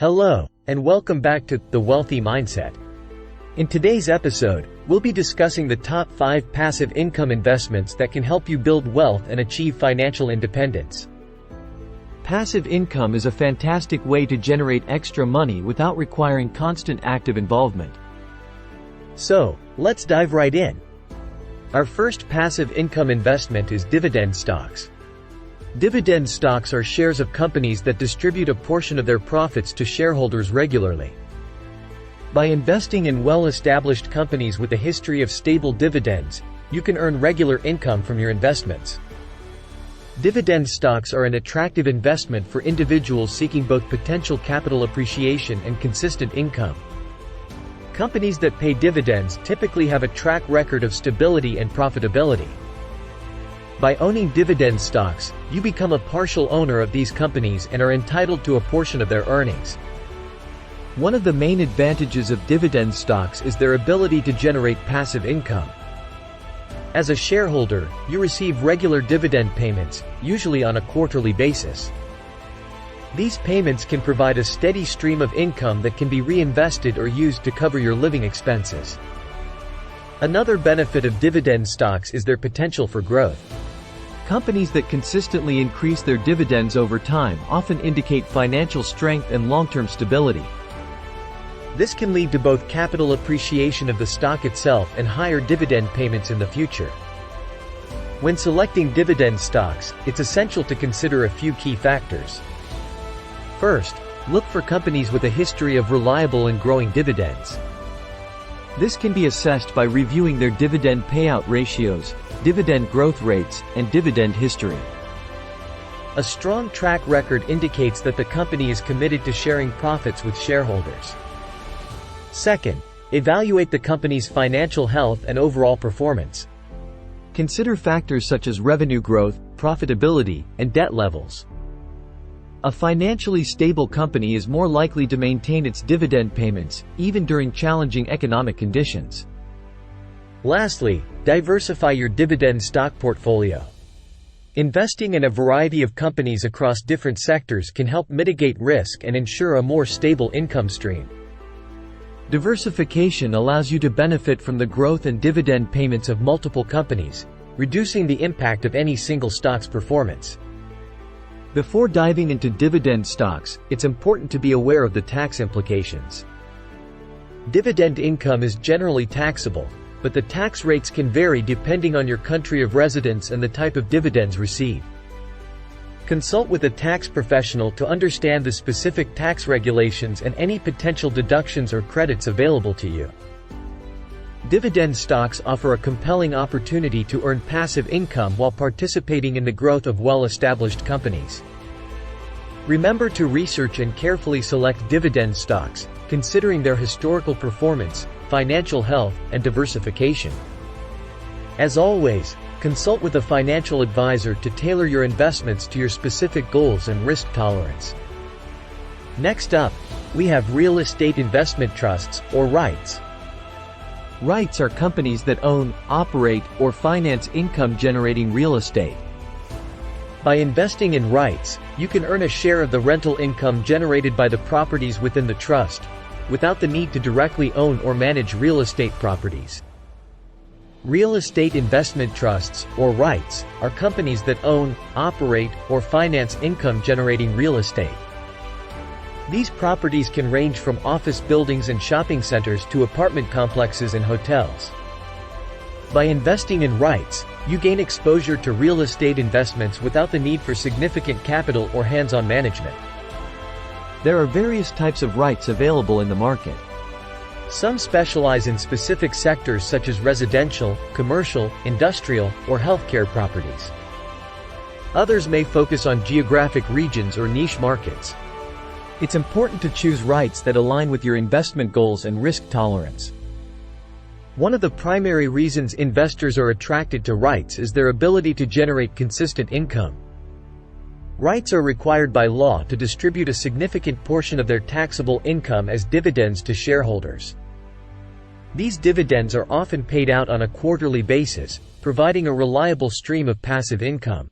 Hello, and welcome back to The Wealthy Mindset. In today's episode, we'll be discussing the top 5 passive income investments that can help you build wealth and achieve financial independence. Passive income is a fantastic way to generate extra money without requiring constant active involvement. So, let's dive right in. Our first passive income investment is dividend stocks. Dividend stocks are shares of companies that distribute a portion of their profits to shareholders regularly. By investing in well-established companies with a history of stable dividends, you can earn regular income from your investments. Dividend stocks are an attractive investment for individuals seeking both potential capital appreciation and consistent income. Companies that pay dividends typically have a track record of stability and profitability. By owning dividend stocks, you become a partial owner of these companies and are entitled to a portion of their earnings. One of the main advantages of dividend stocks is their ability to generate passive income. As a shareholder, you receive regular dividend payments, usually on a quarterly basis. These payments can provide a steady stream of income that can be reinvested or used to cover your living expenses. Another benefit of dividend stocks is their potential for growth. Companies that consistently increase their dividends over time often indicate financial strength and long-term stability. This can lead to both capital appreciation of the stock itself and higher dividend payments in the future. When selecting dividend stocks, it's essential to consider a few key factors. First, look for companies with a history of reliable and growing dividends. This can be assessed by reviewing their dividend payout ratios, dividend growth rates, and dividend history. A strong track record indicates that the company is committed to sharing profits with shareholders. Second, evaluate the company's financial health and overall performance. Consider factors such as revenue growth, profitability, and debt levels. A financially stable company is more likely to maintain its dividend payments, even during challenging economic conditions. Lastly, diversify your dividend stock portfolio. Investing in a variety of companies across different sectors can help mitigate risk and ensure a more stable income stream. Diversification allows you to benefit from the growth and dividend payments of multiple companies, reducing the impact of any single stock's performance. Before diving into dividend stocks, it's important to be aware of the tax implications. Dividend income is generally taxable, but the tax rates can vary depending on your country of residence and the type of dividends received. Consult with a tax professional to understand the specific tax regulations and any potential deductions or credits available to you. Dividend stocks offer a compelling opportunity to earn passive income while participating in the growth of well-established companies. Remember to research and carefully select dividend stocks, considering their historical performance, financial health, and diversification. As always, consult with a financial advisor to tailor your investments to your specific goals and risk tolerance. Next up, we have real estate investment trusts, or REITs. REITs are companies that own, operate, or finance income-generating real estate. By investing in REITs, you can earn a share of the rental income generated by the properties within the trust, without the need to directly own or manage real estate properties. Real estate investment trusts, or REITs, are companies that own, operate, or finance income-generating real estate. These properties can range from office buildings and shopping centers to apartment complexes and hotels. By investing in REITs, you gain exposure to real estate investments without the need for significant capital or hands-on management. There are various types of REITs available in the market. Some specialize in specific sectors such as residential, commercial, industrial, or healthcare properties. Others may focus on geographic regions or niche markets. It's important to choose REITs that align with your investment goals and risk tolerance. One of the primary reasons investors are attracted to REITs is their ability to generate consistent income. REITs are required by law to distribute a significant portion of their taxable income as dividends to shareholders. These dividends are often paid out on a quarterly basis, providing a reliable stream of passive income.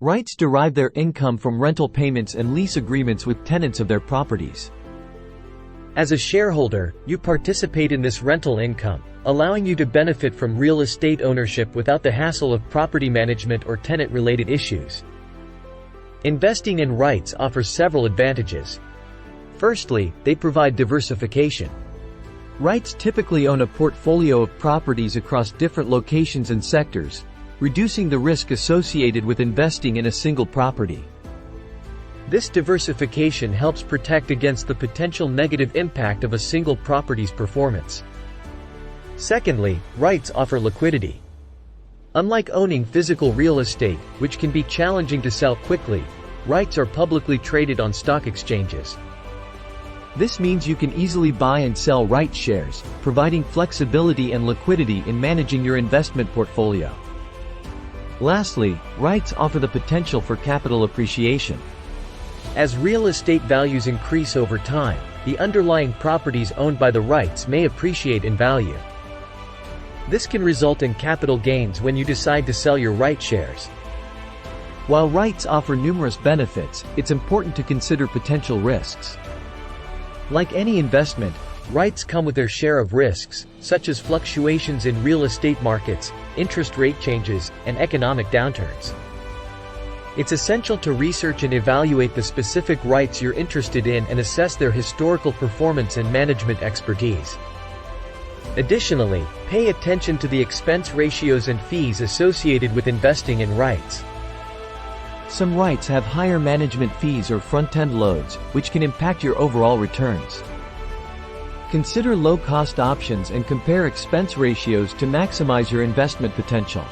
REITs derive their income from rental payments and lease agreements with tenants of their properties. As a shareholder, you participate in this rental income, allowing you to benefit from real estate ownership without the hassle of property management or tenant-related issues. Investing in REITs offers several advantages. Firstly, they provide diversification. REITs typically own a portfolio of properties across different locations and sectors, reducing the risk associated with investing in a single property. This diversification helps protect against the potential negative impact of a single property's performance. Secondly, REITs offer liquidity. Unlike owning physical real estate, which can be challenging to sell quickly, REITs are publicly traded on stock exchanges. This means you can easily buy and sell REIT shares, providing flexibility and liquidity in managing your investment portfolio. Lastly, REITs offer the potential for capital appreciation. As real estate values increase over time, the underlying properties owned by the REITs may appreciate in value. This can result in capital gains when you decide to sell your REIT shares. While REITs offer numerous benefits, it's important to consider potential risks. Like any investment, REITs come with their share of risks, such as fluctuations in real estate markets, interest rate changes, and economic downturns. It's essential to research and evaluate the specific REITs you're interested in and assess their historical performance and management expertise. Additionally, pay attention to the expense ratios and fees associated with investing in REITs. Some REITs have higher management fees or front-end loads, which can impact your overall returns. Consider low-cost options and compare expense ratios to maximize your investment potential.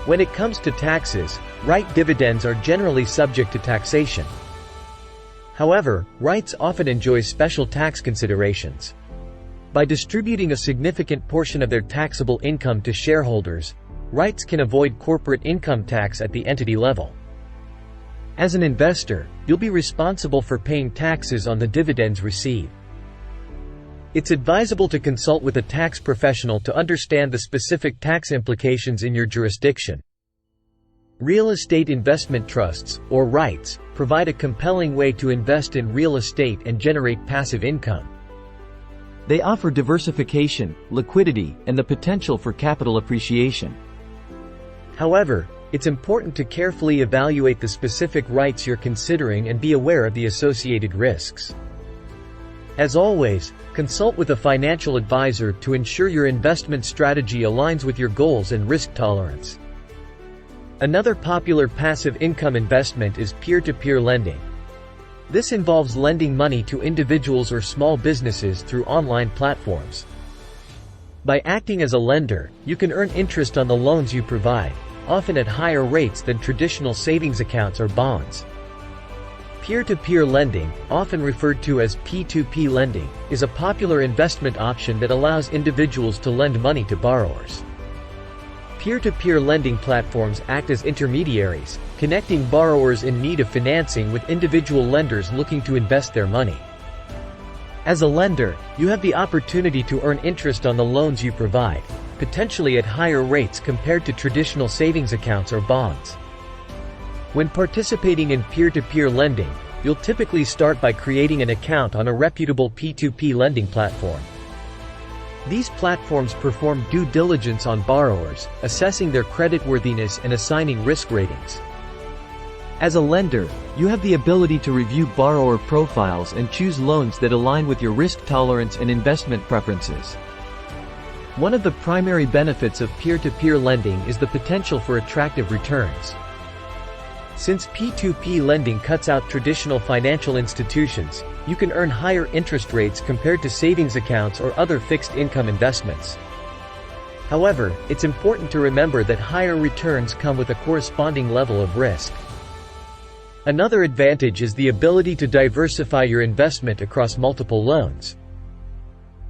When it comes to taxes, REIT dividends are generally subject to taxation. However, REITs often enjoy special tax considerations. By distributing a significant portion of their taxable income to shareholders, REITs can avoid corporate income tax at the entity level. As an investor, you'll be responsible for paying taxes on the dividends received. It's advisable to consult with a tax professional to understand the specific tax implications in your jurisdiction. Real estate investment trusts, or REITs, provide a compelling way to invest in real estate and generate passive income. They offer diversification, liquidity, and the potential for capital appreciation. However, it's important to carefully evaluate the specific REITs you're considering and be aware of the associated risks. As always, consult with a financial advisor to ensure your investment strategy aligns with your goals and risk tolerance. Another popular passive income investment is peer-to-peer lending. This involves lending money to individuals or small businesses through online platforms. By acting as a lender, you can earn interest on the loans you provide, often at higher rates than traditional savings accounts or bonds. Peer-to-peer lending, often referred to as P2P lending, is a popular investment option that allows individuals to lend money to borrowers. Peer-to-peer lending platforms act as intermediaries, connecting borrowers in need of financing with individual lenders looking to invest their money. As a lender, you have the opportunity to earn interest on the loans you provide, potentially at higher rates compared to traditional savings accounts or bonds. When participating in peer-to-peer lending, you'll typically start by creating an account on a reputable P2P lending platform. These platforms perform due diligence on borrowers, assessing their creditworthiness and assigning risk ratings. As a lender, you have the ability to review borrower profiles and choose loans that align with your risk tolerance and investment preferences. One of the primary benefits of peer-to-peer lending is the potential for attractive returns. Since P2P lending cuts out traditional financial institutions, you can earn higher interest rates compared to savings accounts or other fixed income investments. However, it's important to remember that higher returns come with a corresponding level of risk. Another advantage is the ability to diversify your investment across multiple loans.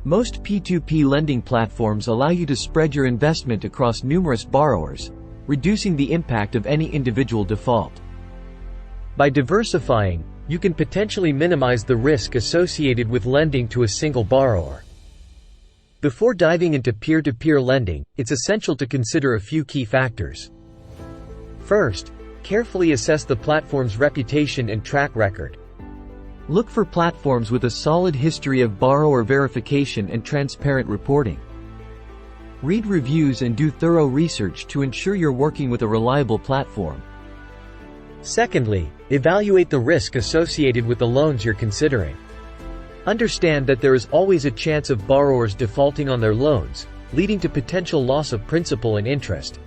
Most P2P lending platforms allow you to spread your investment across numerous borrowers, reducing the impact of any individual default. By diversifying, you can potentially minimize the risk associated with lending to a single borrower. Before diving into peer-to-peer lending, it's essential to consider a few key factors. First, Carefully assess the platform's reputation and track record. Look for platforms with a solid history of borrower verification and transparent reporting. Read reviews and do thorough research to ensure you're working with a reliable platform. Secondly, evaluate the risk associated with the loans you're considering. Understand that there is always a chance of borrowers defaulting on their loans, leading to potential loss of principal and interest.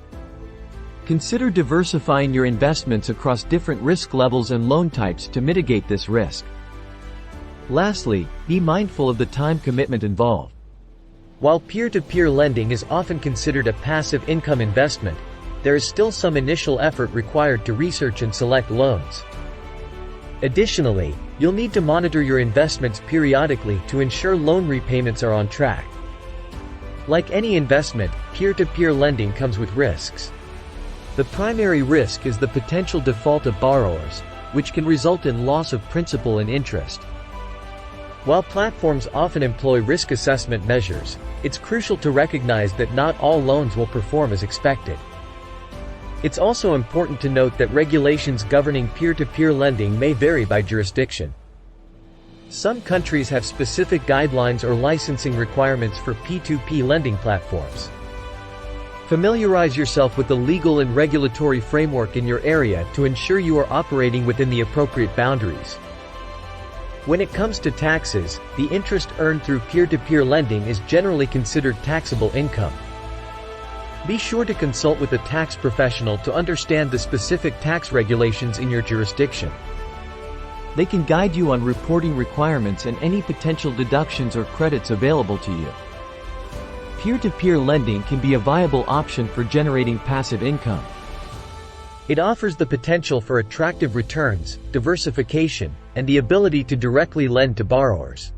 Consider diversifying your investments across different risk levels and loan types to mitigate this risk. Lastly, be mindful of the time commitment involved. While peer-to-peer lending is often considered a passive income investment, there is still some initial effort required to research and select loans. Additionally, you'll need to monitor your investments periodically to ensure loan repayments are on track. Like any investment, peer-to-peer lending comes with risks. The primary risk is the potential default of borrowers, which can result in loss of principal and interest. While platforms often employ risk assessment measures, it's crucial to recognize that not all loans will perform as expected. It's also important to note that regulations governing peer-to-peer lending may vary by jurisdiction. Some countries have specific guidelines or licensing requirements for P2P lending platforms. Familiarize yourself with the legal and regulatory framework in your area to ensure you are operating within the appropriate boundaries. When it comes to taxes, the interest earned through peer-to-peer lending is generally considered taxable income. Be sure to consult with a tax professional to understand the specific tax regulations in your jurisdiction. They can guide you on reporting requirements and any potential deductions or credits available to you. Peer-to-peer lending can be a viable option for generating passive income. It offers the potential for attractive returns, diversification, and the ability to directly lend to borrowers.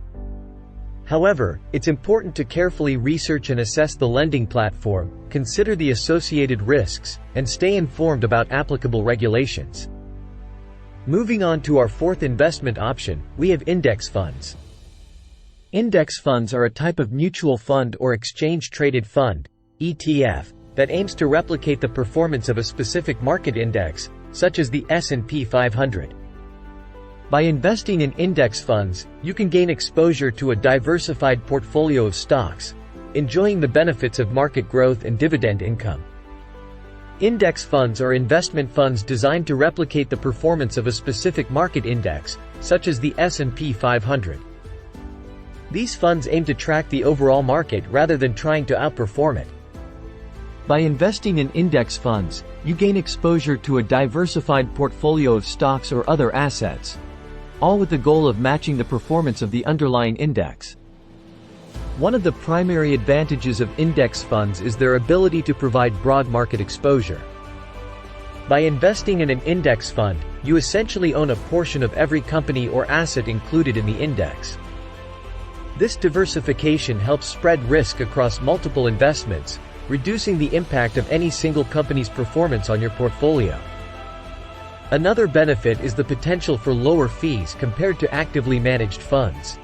However, it's important to carefully research and assess the lending platform, consider the associated risks, and stay informed about applicable regulations. Moving on to our fourth investment option, we have index funds. Index funds are a type of mutual fund or exchange-traded fund, ETF, that aims to replicate the performance of a specific market index, such as the S&P 500. By investing in index funds, you can gain exposure to a diversified portfolio of stocks, enjoying the benefits of market growth and dividend income. Index funds are investment funds designed to replicate the performance of a specific market index, such as the S&P 500. These funds aim to track the overall market rather than trying to outperform it. By investing in index funds, you gain exposure to a diversified portfolio of stocks or other assets, all with the goal of matching the performance of the underlying index. One of the primary advantages of index funds is their ability to provide broad market exposure. By investing in an index fund, you essentially own a portion of every company or asset included in the index. This diversification helps spread risk across multiple investments, reducing the impact of any single company's performance on your portfolio. Another benefit is the potential for lower fees compared to actively managed funds.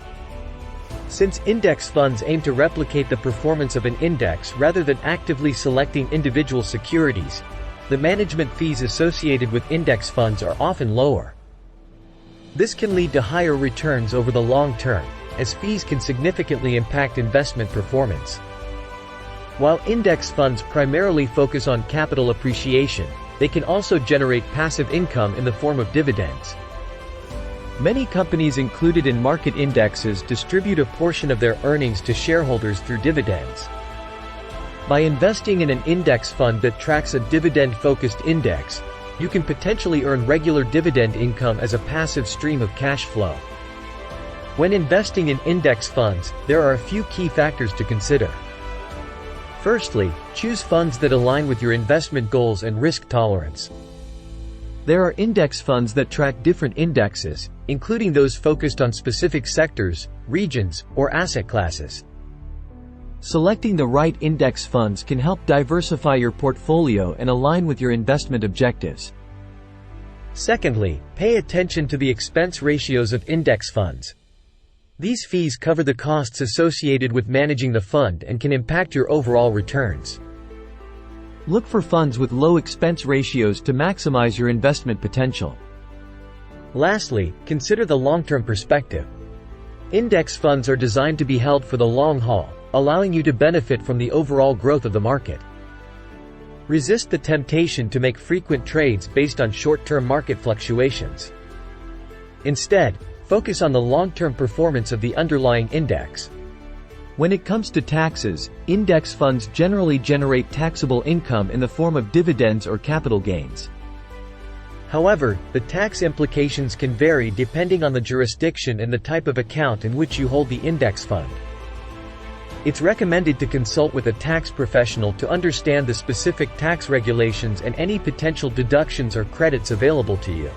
Since index funds aim to replicate the performance of an index rather than actively selecting individual securities, the management fees associated with index funds are often lower. This can lead to higher returns over the long term, as fees can significantly impact investment performance. While index funds primarily focus on capital appreciation, they can also generate passive income in the form of dividends. Many companies included in market indexes distribute a portion of their earnings to shareholders through dividends. By investing in an index fund that tracks a dividend-focused index, you can potentially earn regular dividend income as a passive stream of cash flow. When investing in index funds, there are a few key factors to consider. Firstly, choose funds that align with your investment goals and risk tolerance. There are index funds that track different indexes, including those focused on specific sectors, regions, or asset classes. Selecting the right index funds can help diversify your portfolio and align with your investment objectives. Secondly, pay attention to the expense ratios of index funds. These fees cover the costs associated with managing the fund and can impact your overall returns. Look for funds with low expense ratios to maximize your investment potential. Lastly, consider the long-term perspective. Index funds are designed to be held for the long haul, allowing you to benefit from the overall growth of the market. Resist the temptation to make frequent trades based on short-term market fluctuations. Instead, focus on the long-term performance of the underlying index. When it comes to taxes, index funds generally generate taxable income in the form of dividends or capital gains. However, the tax implications can vary depending on the jurisdiction and the type of account in which you hold the index fund. It's recommended to consult with a tax professional to understand the specific tax regulations and any potential deductions or credits available to you.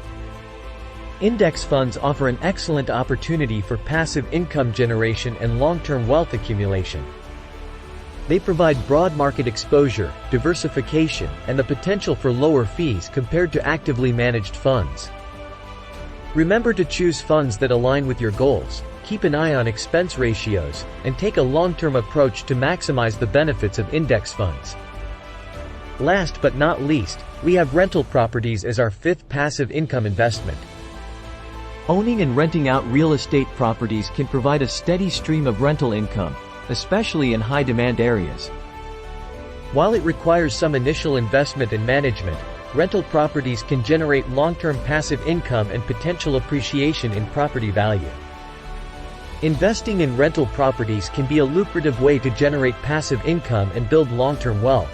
Index funds offer an excellent opportunity for passive income generation and long-term wealth accumulation. They provide broad market exposure, diversification, and the potential for lower fees compared to actively managed funds. Remember to choose funds that align with your goals, keep an eye on expense ratios, and take a long-term approach to maximize the benefits of index funds. Last but not least, we have rental properties as our fifth passive income investment. Owning and renting out real estate properties can provide a steady stream of rental income, especially in high-demand areas. While it requires some initial investment and management, rental properties can generate long-term passive income and potential appreciation in property value. Investing in rental properties can be a lucrative way to generate passive income and build long-term wealth.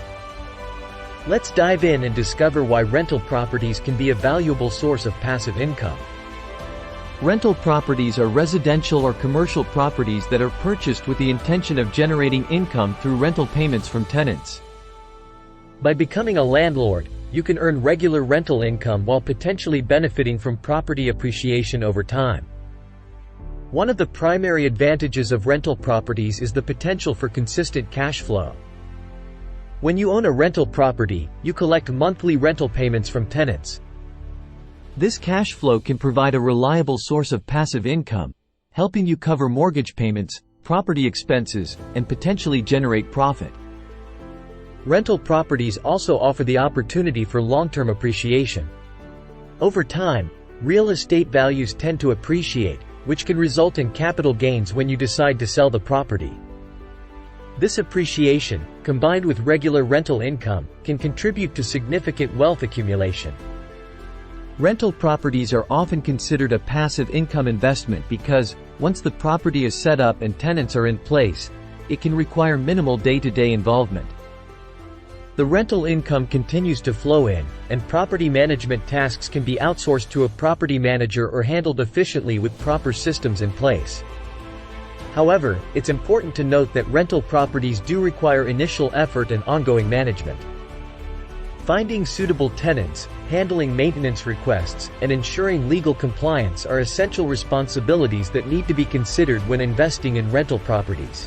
Let's dive in and discover why rental properties can be a valuable source of passive income. Rental properties are residential or commercial properties that are purchased with the intention of generating income through rental payments from tenants. By becoming a landlord, you can earn regular rental income while potentially benefiting from property appreciation over time. One of the primary advantages of rental properties is the potential for consistent cash flow. When you own a rental property, you collect monthly rental payments from tenants. This cash flow can provide a reliable source of passive income, helping you cover mortgage payments, property expenses, and potentially generate profit. Rental properties also offer the opportunity for long-term appreciation. Over time, real estate values tend to appreciate, which can result in capital gains when you decide to sell the property. This appreciation, combined with regular rental income, can contribute to significant wealth accumulation. Rental properties are often considered a passive income investment because, once the property is set up and tenants are in place, it can require minimal day-to-day involvement. The rental income continues to flow in, and property management tasks can be outsourced to a property manager or handled efficiently with proper systems in place. However, it's important to note that rental properties do require initial effort and ongoing management. Finding suitable tenants, handling maintenance requests, and ensuring legal compliance are essential responsibilities that need to be considered when investing in rental properties.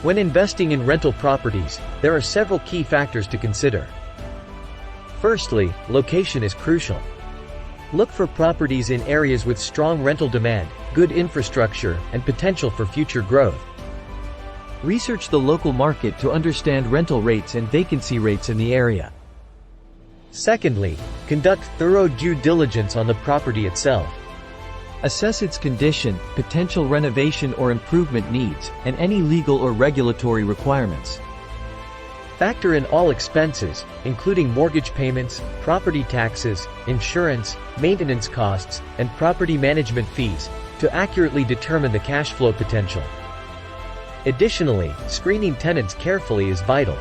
When investing in rental properties, there are several key factors to consider. Firstly, location is crucial. Look for properties in areas with strong rental demand, good infrastructure, and potential for future growth. Research the local market to understand rental rates and vacancy rates in the area. Secondly, conduct thorough due diligence on the property itself. Assess its condition, potential renovation or improvement needs, and any legal or regulatory requirements. Factor in all expenses, including mortgage payments, property taxes, insurance, maintenance costs, and property management fees, to accurately determine the cash flow potential. Additionally, screening tenants carefully is vital.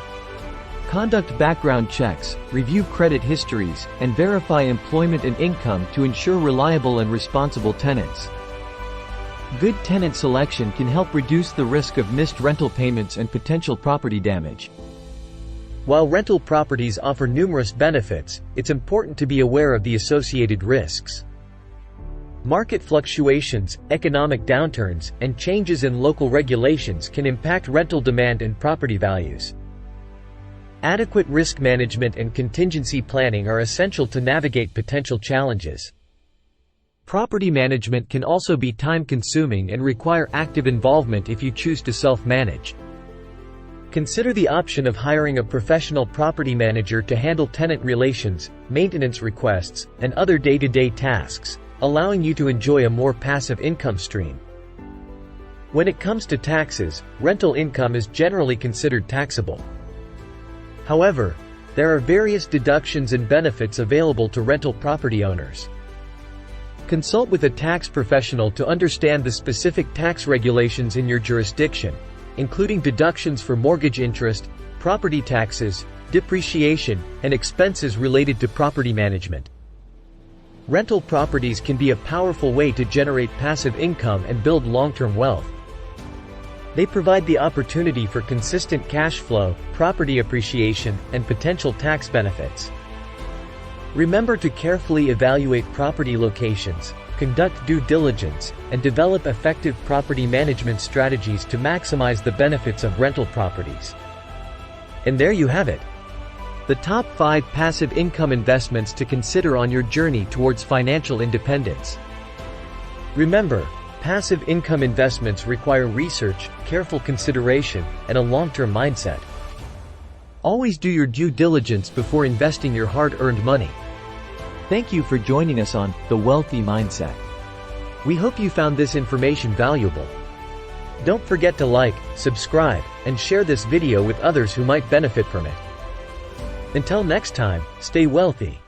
Conduct background checks, review credit histories, and verify employment and income to ensure reliable and responsible tenants. Good tenant selection can help reduce the risk of missed rental payments and potential property damage. While rental properties offer numerous benefits, it's important to be aware of the associated risks. Market fluctuations, economic downturns, and changes in local regulations can impact rental demand and property values. Adequate risk management and contingency planning are essential to navigate potential challenges. Property management can also be time-consuming and require active involvement if you choose to self-manage. Consider the option of hiring a professional property manager to handle tenant relations, maintenance requests, and other day-to-day tasks, allowing you to enjoy a more passive income stream. When it comes to taxes, rental income is generally considered taxable. However, there are various deductions and benefits available to rental property owners. Consult with a tax professional to understand the specific tax regulations in your jurisdiction, including deductions for mortgage interest, property taxes, depreciation, and expenses related to property management. Rental properties can be a powerful way to generate passive income and build long-term wealth. They provide the opportunity for consistent cash flow, property appreciation, and potential tax benefits. Remember to carefully evaluate property locations, conduct due diligence, and develop effective property management strategies to maximize the benefits of rental properties. And there you have it. The top 5 passive income investments to consider on your journey towards financial independence. Remember, passive income investments require research, careful consideration, and a long-term mindset. Always do your due diligence before investing your hard-earned money. Thank you for joining us on The Wealthy Mindset. We hope you found this information valuable. Don't forget to like, subscribe, and share this video with others who might benefit from it. Until next time, stay wealthy.